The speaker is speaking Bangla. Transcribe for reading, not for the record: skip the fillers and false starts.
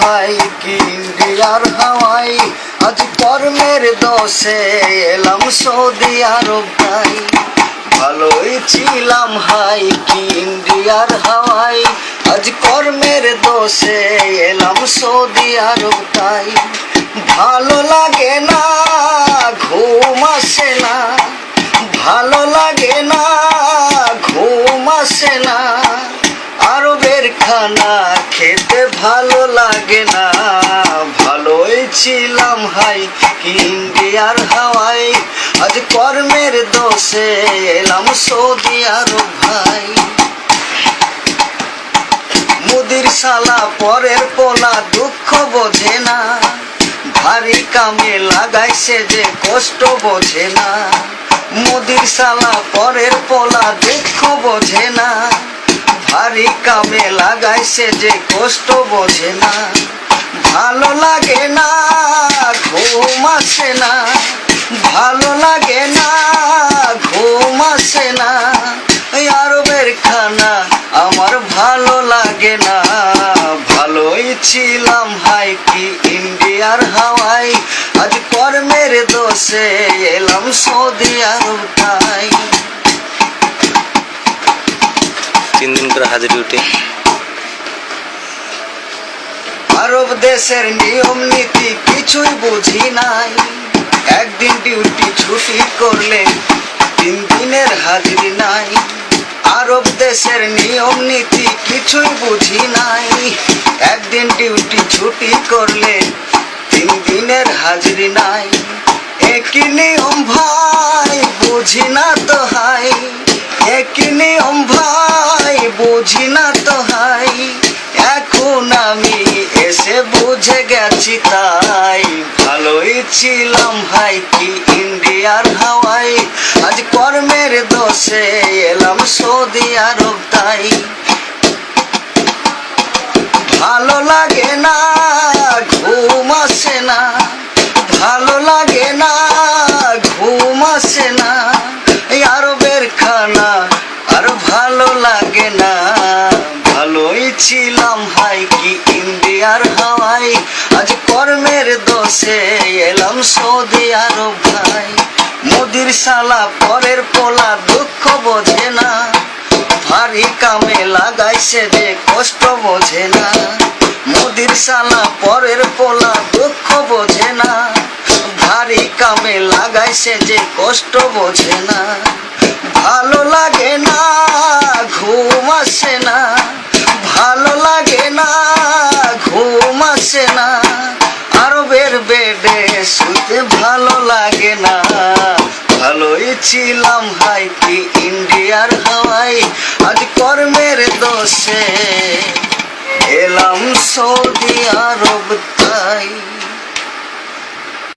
হাই কি ইন্ডিয়ার হাওয়াই, আজ কর্মের দোষে এলাম সৌদি আরব তাই। ভালোই ছিলাম হাই কি ইন্ডিয়ার হাওয়াই, আজ কর্মের দোষে এলাম সৌদি আরব তাই। ভালো লাগে না ঘুম আসে না, ভালো লাগে না ঘুম আসে না, আরবের খানা খেতে ভালো লাগে না। ভালোই ছিলাম হাই কি ইন্ডিয়ার হাওয়াই, আজ কর্মের দোষে এলাম সৌদি আরব ভাই। মুদির শালা পরের পোলা দুঃখ বোঝে না, ভারী কামে লাগাইছে যে কষ্ট বোঝে না। মুদির শালা পরের পোলা দুঃখ বোঝে না, ভারী কামে লাগাইছে যে কষ্ট বোঝে না। ভালো লাগে না ঘুম আসে না, ভালো লাগে না ঘুম আসে না, আরবের খানা আমার ভালো লাগে না। ভালোই ছিলাম হাই কি ইন্ডিয়ার হাওয়াই, আজ কর্মের দোষে এলাম সৌদি আরব তাই। 3 দিন করে হাজিরি উঠে। আরব দেশের নিয়ম নীতি কিছুই বুঝি নাই, একদিন ডিউটি ছুটি করলে 3 দিনের হাজিরি নাই। আরব দেশের নিয়ম নীতি কিছুই বুঝি নাই, একদিন ডিউটি ছুটি করলে 3 দিনের হাজিরি নাই। একই নিয়ম ভাই বুঝি না তো হাই, একই নিয়ম ভাই বুঝি না তো হাই, এখন আমি এসে বুঝে গেছি তাই। ভালোই ছিলাম হাই কি ইন্ডিয়ার হাওয়াই, আজ কর্মের দোষে এলাম সৌদি আরব তাই। ভালো লাগে না ঘুম আসে না, ভালো লাগে না ঘুম আসে না, আরবের খানা আর ভালো লাগে না। ভালোই ছিলাম হাই কি ইন্ডিয়ার হাওয়াই, আজ কর্মের দোষে এলাম সৌদি আরব ভাই। মুদির শালা পরের পোলা দুঃখ বোঝে না, ভারী কামে লাগাইছে যে কষ্ট বোঝে না। মুদির শালা পরের পোলা দুঃখ বোঝে না, ভারী কামে লাগাইছে যে কষ্ট বোঝে না। ভালো লাগে না ঘুম আসে না, ভালো লাগে না ঘুম আসে না, আরবের বেডে শুতে ভালো লাগে না। ভালোই ছিলাম হাই কি ইন্ডিয়ার হাওয়াই, আজ কর্মের দোষে এলাম সৌদি আরব তাই।